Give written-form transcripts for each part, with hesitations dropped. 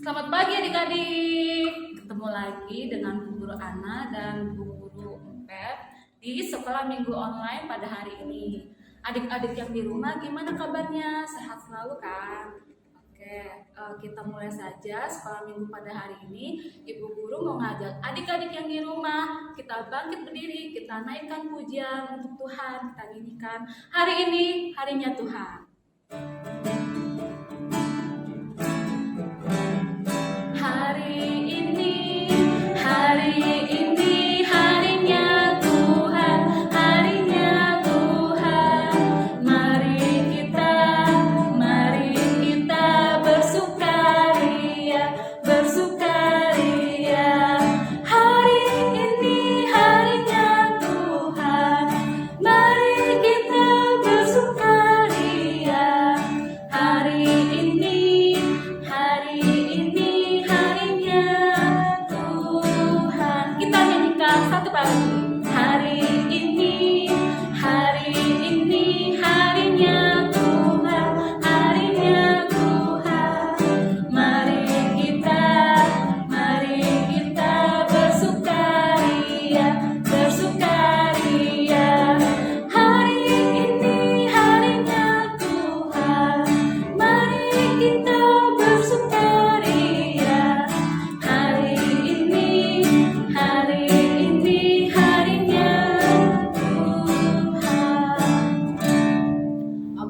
Selamat pagi adik-adik. Ketemu lagi dengan Bu Guru Ana dan Bu Guru Empet di sekolah minggu online pada hari ini. Adik-adik yang di rumah gimana kabarnya? Sehat selalu kan? Oke, kita mulai saja sekolah minggu pada hari ini. Ibu Guru mau ngajak adik-adik yang di rumah, kita bangkit berdiri, kita naikkan pujian untuk Tuhan, kita nyanyikan hari ini harinya Tuhan.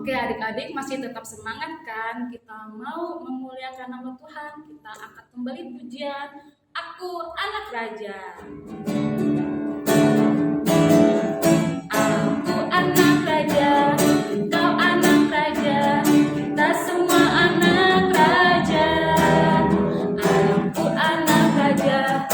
Adik-adik masih tetap semangat kan? Kita mau memuliakan nama Tuhan. Kita angkat kembali pujian Aku Anak Raja. Aku anak raja, kau anak raja, kita semua anak raja. Aku anak raja,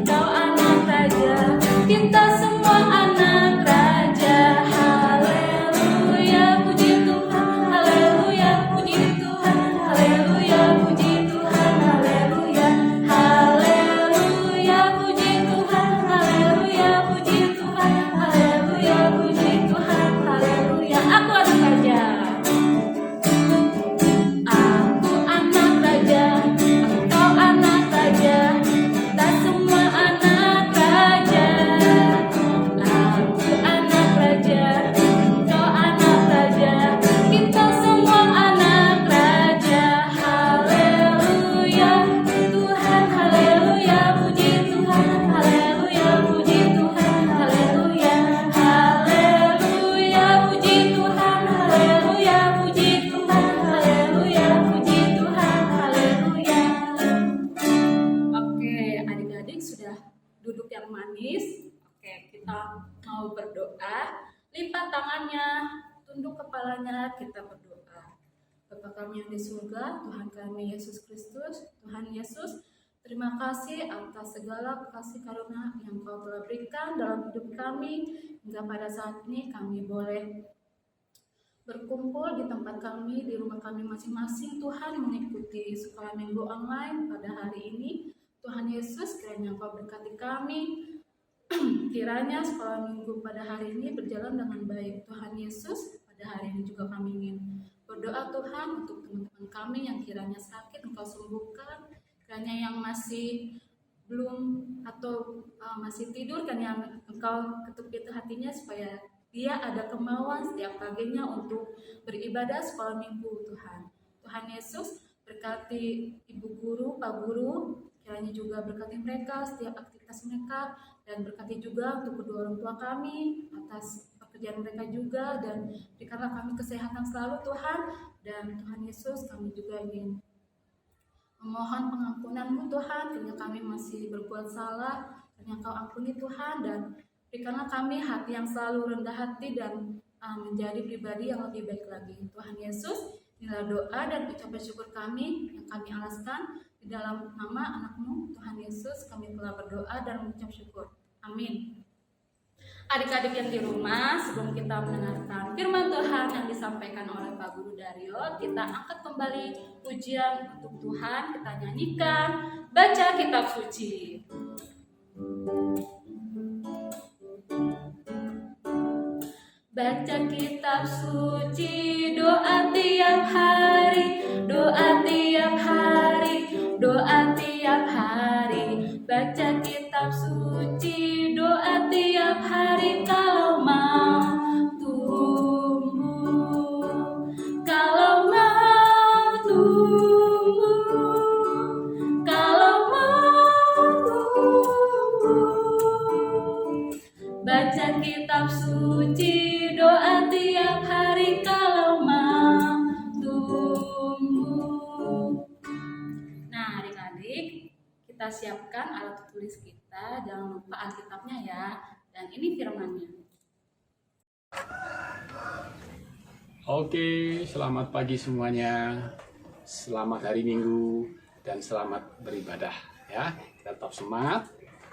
kau anak raja, kita semua anak raja. Haleluya, puji Tuhan. Haleluya, puji Tuhan. Haleluya, puji Tuhan. Haleluya. Haleluya, puji Tuhan. Haleluya, puji Tuhan. Haleluya, puji Tuhan. Haleluya. Aku anak raja. Aku anak raja, kau anak raja, kita semua anak raja. Aku anak raja, kau anak raja, kita semua anak raja. Haleluya, Tuhan. Haleluya, puji Tuhan. Haleluya, puji Tuhan. Haleluya. Haleluya, puji Tuhan. Haleluya, puji Tuhan. Haleluya, puji Tuhan. Haleluya. Oke, adik-adik sudah duduk yang manis. Oke, kita mau berdoa. Lipat tangannya, tunduk kepalanya, kita berdoa. Bapa kami yang di surga, Tuhan kami Yesus Kristus, Tuhan Yesus, terima kasih atas segala kasih karunia yang Kau telah berikan dalam hidup kami, hingga pada saat ini kami boleh berkumpul di tempat kami, di rumah kami masing-masing. Tuhan, mengikuti sekolah minggu online pada hari ini. Tuhan Yesus, kiranya Kau berkati kami. Kiranya sekolah minggu pada hari ini berjalan dengan baik. Tuhan Yesus, pada hari ini juga kami ingin berdoa Tuhan untuk teman-teman kami yang kiranya sakit, Engkau sembuhkan. Kiranya yang masih belum atau masih tidur, kan yang Engkau ketuk pintu hatinya supaya dia ada kemauan setiap paginya untuk beribadah sekolah minggu Tuhan. Tuhan Yesus, berkati Ibu Guru, Pak Guru, kiranya juga berkati mereka setiap aktivitas mereka, dan berkati juga untuk kedua orang tua kami atas pekerjaan mereka juga, dan berikanlah kami kesehatan selalu Tuhan. Dan Tuhan Yesus, kami juga ingin memohon pengampunan-Mu Tuhan, karena kami masih berbuat salah, karena Kau ampuni Tuhan, dan berikanlah kami hati yang selalu rendah hati dan menjadi pribadi yang lebih baik lagi. Tuhan Yesus, inilah doa dan ucapan syukur kami yang kami alaskan di dalam nama anak-Mu Tuhan Yesus. Kami telah berdoa dan mengucap syukur. Amin. Adik-adik yang di rumah, sebelum kita mendengarkan firman Tuhan yang disampaikan oleh Pak Guru Daryo, kita angkat kembali pujian untuk Tuhan. Kita nyanyikan baca kitab suci. Baca kitab suci, doa tiap hari, doa tiap hari, doa tiap hari, baca kitab suci, doa tiap hari kalau mau tumbuh, kalau mau tumbuh, kalau mau tumbuh. Baca kitab suci, doa tiap hari kalau mau tumbuh. Nah, adik-adik, kita siapkan alat tulis kita, jangan lupa Alkitabnya ya. Dan ini firman-Nya. Oke, selamat pagi semuanya. Selamat hari Minggu dan selamat beribadah ya. Kita tetap semangat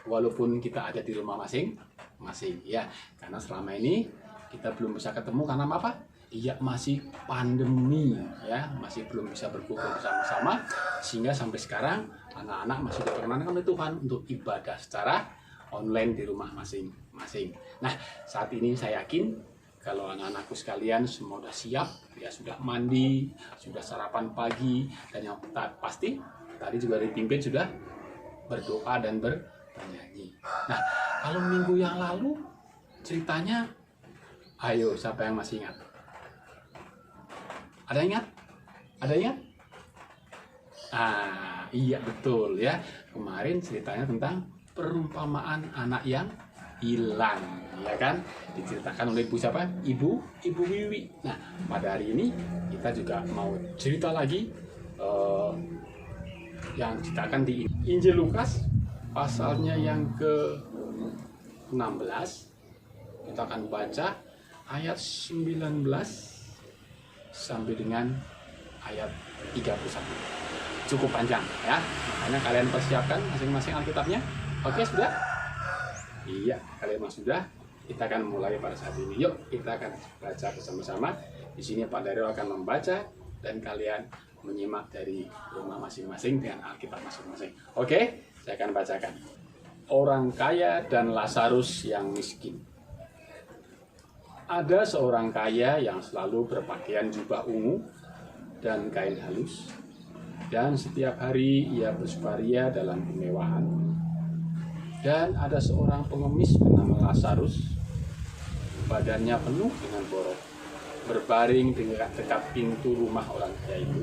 walaupun kita ada di rumah masing-masing ya. Karena selama ini kita belum bisa ketemu karena apa? Iya, masih pandemi ya, masih belum bisa berkumpul bersama-sama sehingga sampai sekarang anak-anak masih diperkenankan oleh Tuhan untuk ibadah secara online di rumah masing-masing. Nah, saat ini saya yakin kalau anak-anakku sekalian semua sudah siap, ya sudah mandi, sudah sarapan pagi, dan yang pasti tadi juga dipimpin sudah berdoa dan bernyanyi. Nah, kalau minggu yang lalu ceritanya, ayo siapa yang masih ingat? Ada ingat? Ada ingat? Ah, iya betul ya. Kemarin ceritanya tentang perumpamaan anak yang hilang, ya kan? Diceritakan oleh ibu siapa? Ibu Wiwi. Nah, pada hari ini kita juga mau cerita lagi yang diceritakan di Injil Lukas pasalnya yang ke-16. Kita akan baca ayat 19 sampai dengan ayat 31. Cukup panjang ya, makanya kalian persiapkan masing-masing Alkitabnya. Oke, sudah? Iya, kalian sudah. Kita akan mulai pada saat ini. Yuk, kita akan baca bersama-sama. Di sini Pak Dario akan membaca dan kalian menyimak dari rumah masing-masing dengan Alkitab masing-masing. Oke, saya akan bacakan. Orang kaya dan Lazarus yang miskin. Ada seorang kaya yang selalu berpakaian jubah ungu dan kain halus, dan setiap hari ia bersukaria dalam kemewahan. Dan ada seorang pengemis bernama Lazarus, badannya penuh dengan borok, berbaring di dekat pintu rumah orang kaya itu,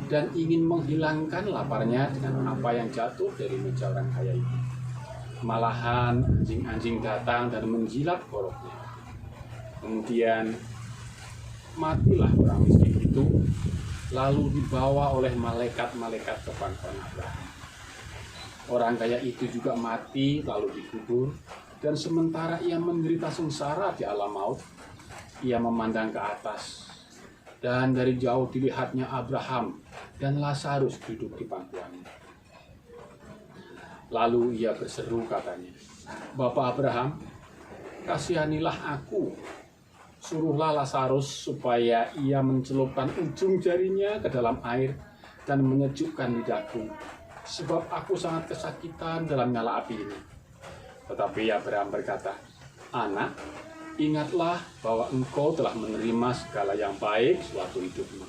dan ingin menghilangkan laparnya dengan apa yang jatuh dari meja orang kaya itu. Malahan anjing-anjing datang dan menjilat boroknya. Kemudian matilah orang miskin itu, lalu dibawa oleh malaikat-malaikat ke pangkuan Abraham. Orang kaya itu juga mati lalu dikubur, dan sementara ia menderita sengsara di alam maut, ia memandang ke atas, dan dari jauh dilihatnya Abraham dan Lazarus duduk di pangkuannya. Lalu ia berseru katanya, "Bapak Abraham, kasihanilah aku. Suruhlah Lazarus supaya ia mencelupkan ujung jarinya ke dalam air dan menyejukkan lidahku, sebab aku sangat kesakitan dalam nyala api ini." Tetapi Abraham berkata, "Anak, ingatlah bahwa engkau telah menerima segala yang baik suatu hidupmu,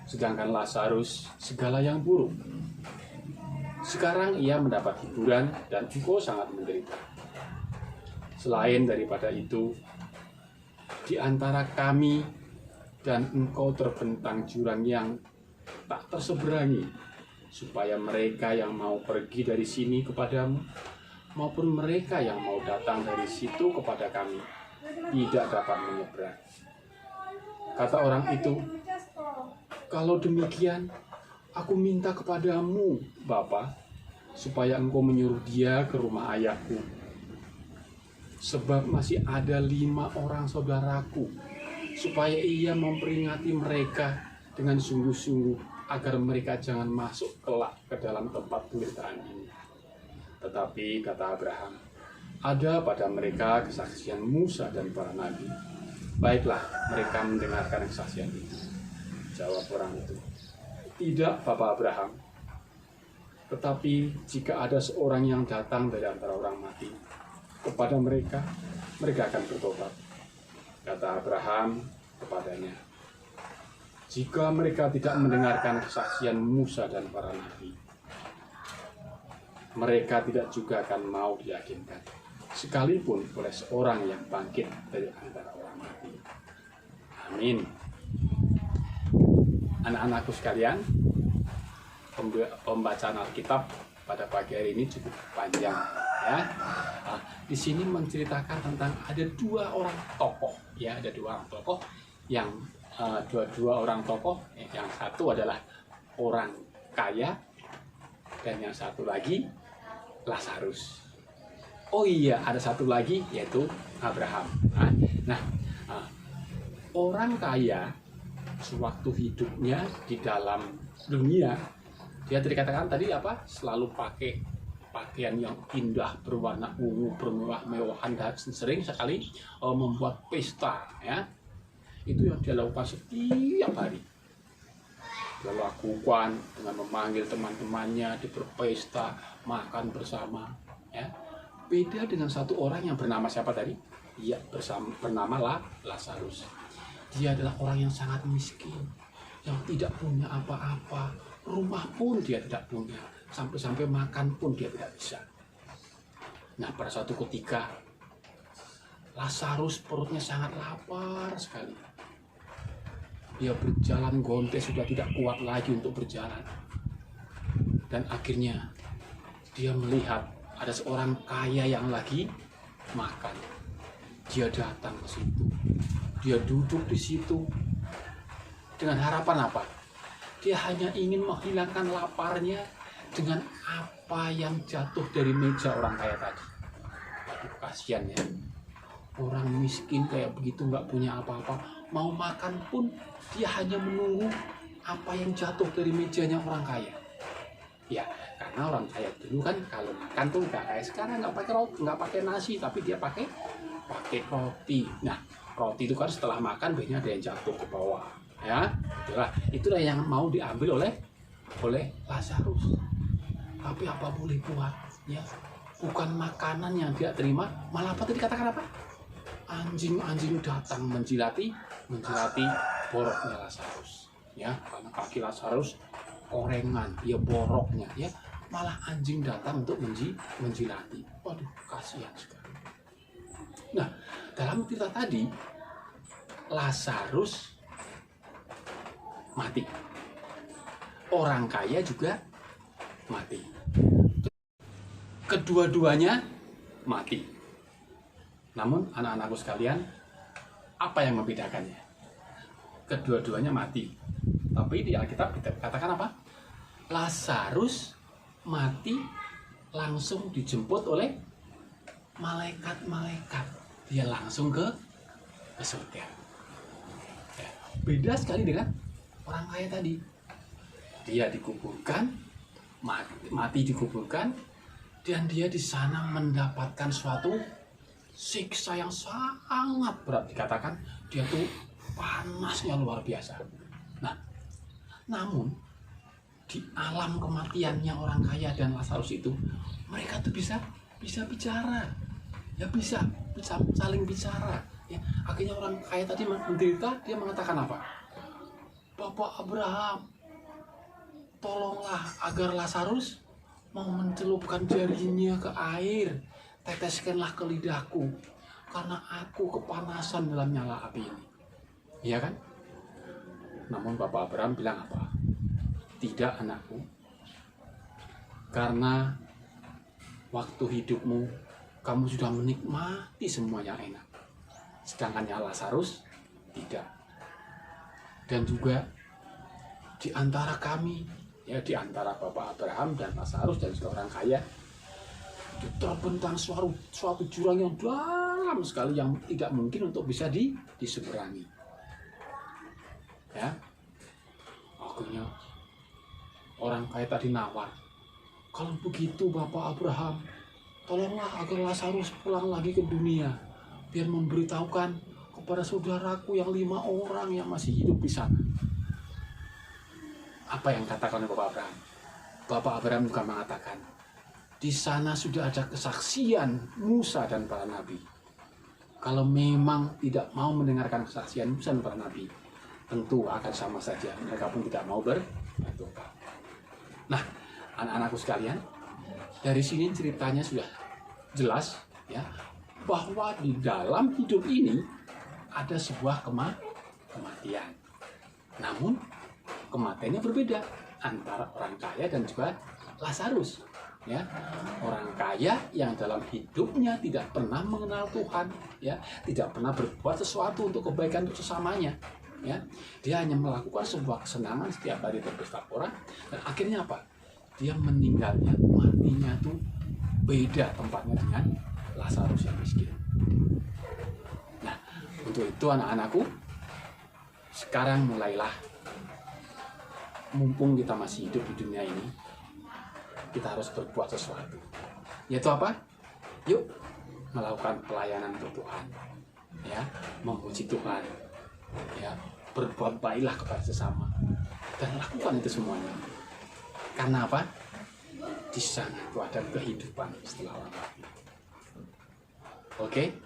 sedangkan Lazarus segala yang buruk. Sekarang ia mendapat hiburan dan engkau sangat menderita. Selain daripada itu, di antara kami dan engkau terbentang jurang yang tak terseberangi, supaya mereka yang mau pergi dari sini kepadamu, maupun mereka yang mau datang dari situ kepada kami, tidak dapat menyeberang." Kata orang itu, "Kalau demikian, aku minta kepadamu, Bapa, supaya engkau menyuruh dia ke rumah ayahku. Sebab masih ada 5 orang saudaraku, supaya ia memperingati mereka dengan sungguh-sungguh, agar mereka jangan masuk kelak ke dalam tempat penderitaan ini." Tetapi kata Abraham, "Ada pada mereka kesaksian Musa dan para nabi. Baiklah, mereka mendengarkan kesaksian itu." Jawab orang itu, "Tidak, Bapak Abraham. Tetapi jika ada seorang yang datang dari antara orang mati kepada mereka, mereka akan bertobat." Kata Abraham kepadanya, jika mereka tidak mendengarkan kesaksian Musa dan para nabi, mereka tidak juga akan mau diyakinkan, sekalipun oleh seorang yang bangkit dari antara orang mati. Amin. Anak-anakku sekalian, pembacaan Alkitab pada pagi hari ini cukup panjang, ya. Nah, di sini menceritakan tentang ada dua orang tokoh, ya, ada dua orang tokoh yang dua orang tokoh, yang satu adalah orang kaya dan yang satu lagi Lazarus. Oh iya, ada satu lagi yaitu Abraham. Nah, orang kaya sewaktu hidupnya di dalam dunia, dia dikatakan tadi apa? Selalu pakai pakaian yang indah, berwarna ungu, bermewah-mewahan, dan sering sekali membuat pesta, ya. Itu yang dia lakukan setiap hari. Dia lakukan dengan memanggil teman-temannya, di berpesta, makan bersama, ya. Beda dengan satu orang yang bernama siapa tadi? Dia bernama Lazarus. Dia adalah orang yang sangat miskin, yang tidak punya apa-apa, rumah pun dia tidak punya, sampai-sampai makan pun dia tidak bisa. Nah, pada suatu ketika Lazarus perutnya sangat lapar sekali. Dia berjalan gonte, sudah tidak kuat lagi untuk berjalan. Dan akhirnya dia melihat ada seorang kaya yang lagi makan. Dia datang ke situ. Dia duduk di situ dengan harapan apa? Dia hanya ingin menghilangkan laparnya dengan apa yang jatuh dari meja orang kaya tadi. Aduh, kasihan ya. Orang miskin kayak begitu, nggak punya apa-apa, mau makan pun dia hanya menunggu apa yang jatuh dari mejanya orang kaya. Ya, karena orang kaya dulu kan kalau makan tuh nggak kayak sekarang, nggak pakai roti, nggak pakai nasi, tapi dia pakai roti. Nah, roti itu kan setelah makan biasanya ada yang jatuh ke bawah, ya. Itulah yang mau diambil oleh Lazarus. Tapi apa boleh buat, ya? Bukan makanan yang dia terima, malah apa tadi dikatakan apa? Anjing-anjing datang menjilati boroknya Lazarus, ya. Karena kaki Lazarus korengan, ya, boroknya, ya. Malah anjing datang untuk menjilati. Waduh, kasihan sekali. Nah, dalam cerita tadi Lazarus mati, orang kaya juga mati, kedua-duanya mati. Namun anak-anakku sekalian, apa yang membedakannya? Kedua-duanya mati, tapi di Alkitab katakan apa? Lazarus mati langsung dijemput oleh malaikat-malaikat. Dia langsung ke surga. Ya, beda sekali dengan orang kaya tadi. Dia dikuburkan, mati dikuburkan, dan dia di sana mendapatkan suatu siksa yang sangat berat. Dikatakan dia tuh panasnya luar biasa. Nah, namun di alam kematiannya orang kaya dan Lazarus itu, mereka tuh bisa bicara, ya, bisa saling bicara, ya. Akhirnya orang kaya tadi menderita, dia mengatakan apa? Bapak Abraham, tolonglah agar Lazarus mau mencelupkan jarinya ke air, teteskanlah ke lidahku, karena aku kepanasan dalam nyala api ini. Iya kan? Namun Bapak Abraham bilang apa? Tidak, anakku, karena waktu hidupmu kamu sudah menikmati semua yang enak, sedangkan Lazarus tidak. Dan juga di antara kami, ya, di antara Bapak Abraham dan Lazarus dan seorang kaya, itu terbentang suatu jurang yang dalam sekali yang tidak mungkin untuk bisa diseberangi. Ya, akhirnya orang kaya tadi nawar, kalau begitu Bapak Abraham, tolonglah agar Lazarus pulang lagi ke dunia, biar memberitahukan kepada saudaraku yang 5 orang yang masih hidup di sana. Apa yang katakan Bapak Abraham? Bapak Abraham juga mengatakan, di sana sudah ada kesaksian Musa dan para nabi. Kalau memang tidak mau mendengarkan kesaksian Musa dan para nabi, tentu akan sama saja. Mereka pun tidak mau bertobat. Nah, anak-anakku sekalian, dari sini ceritanya sudah jelas ya, bahwa di dalam hidup ini ada sebuah kematian. Namun kematiannya berbeda antara orang kaya dan juga Lazarus. Ya, orang kaya yang dalam hidupnya tidak pernah mengenal Tuhan, ya, tidak pernah berbuat sesuatu untuk kebaikan untuk sesamanya, ya, dia hanya melakukan sebuah kesenangan setiap hari berpesta pora, dan akhirnya apa? Dia meninggalnya, matinya tuh beda tempatnya dengan Lazarus yang miskin. Nah, untuk itu anak-anakku, sekarang mulailah, mumpung kita masih hidup di dunia ini, kita harus berbuat sesuatu. Yaitu apa? Yuk melakukan pelayanan untuk Tuhan, ya, memuji Tuhan, ya, berbuat baiklah kepada sesama, dan lakukan itu semuanya. Karena apa? Di sana itu ada kehidupan setelah orang mati. Oke,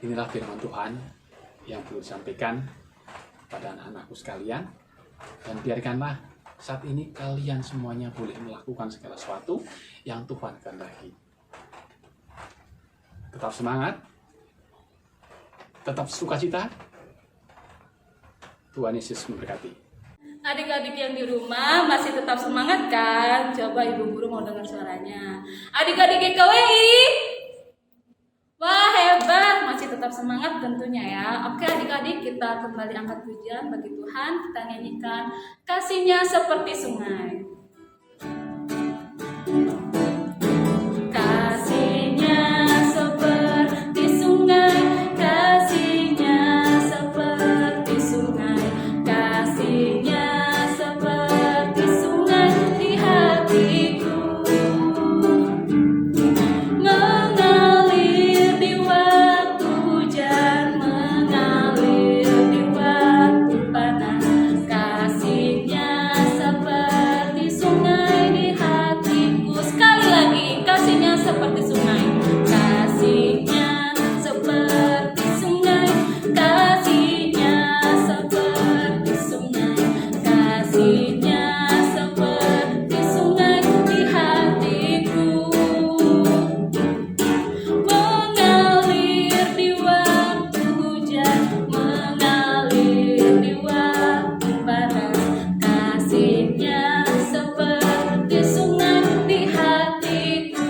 inilah firman Tuhan yang perlu disampaikan pada anak-anakku sekalian, dan biarkanlah saat ini kalian semuanya boleh melakukan segala sesuatu yang Tuhan kehendaki. Tetap semangat, tetap sukacita. Tuhan Yesus memberkati. Adik-adik yang di rumah masih tetap semangat kan? Coba ibu guru mau dengar suaranya. Adik-adik GKWI, wah hebat, masih tetap semangat tentunya ya. Oke adik-adik, kita kembali angkat pujian bagi Tuhan. Kita nyanyikan kasihnya seperti sungai. Kasihnya seperti sungai, kasihnya seperti sungai, kasihnya seperti sungai di hatiku, mengalir di waktu hujan, mengalir di waktu panas. Kasihnya seperti sungai di hatiku. Sekali lagi, kasihnya seperti sungai, kasihnya seperti sungai, kasihnya seperti sungai, kasihnya seperti sungai di hatiku, mengalir di waktu hujan, mengalir di waktu panas. Kasihnya seperti sungai di hatiku.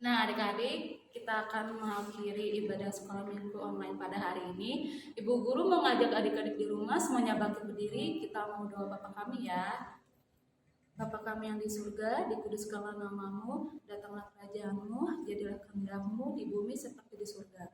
Nah adik-adik, kita akan mengakhiri ibadah sekolah minggu online pada hari ini. Ibu guru mengajak adik-adik di rumah semuanya bangkit berdiri. Kita mau doa Bapa kami ya. Bapa kami yang di surga, dikuduskanlah namamu, datanglah kerajaanmu, jadilah kehendakmu di bumi seperti di surga.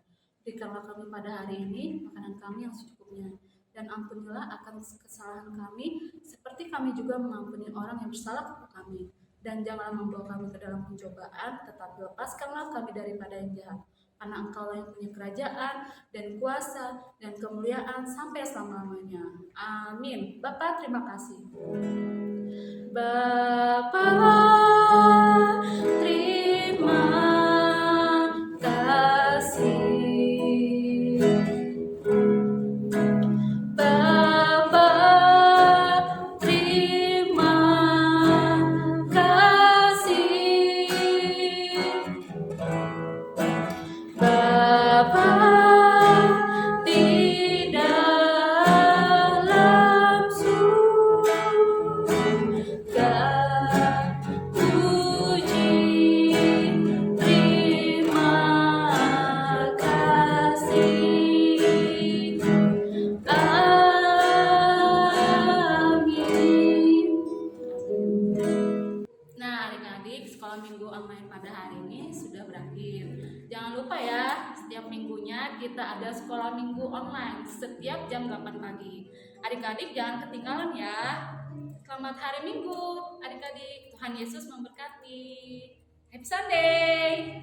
Berikanlah kami pada hari ini makanan kami yang secukupnya, dan ampunilah akan kesalahan kami, seperti kami juga mengampuni orang yang bersalah kepada kami. Dan janganlah membawa kami ke dalam pencobaan, tetapi lepaskanlah kami daripada yang jahat. Karena Engkaulah yang punya kerajaan, dan kuasa, dan kemuliaan sampai selama-lamanya. Amin. Bapa, terima kasih. Bapa, terima kasih. Bapa, terima kasih. Bapa, di dalam surga, puji, terima kasih. Amin. Nah adik-adik, sekolah minggu online pada hari ini sudah berakhir. Jangan lupa ya, setiap minggunya kita ada sekolah minggu online setiap jam 8 pagi. Adik-adik jangan ketinggalan ya. Selamat hari Minggu, adik-adik. Tuhan Yesus memberkati. Happy Sunday.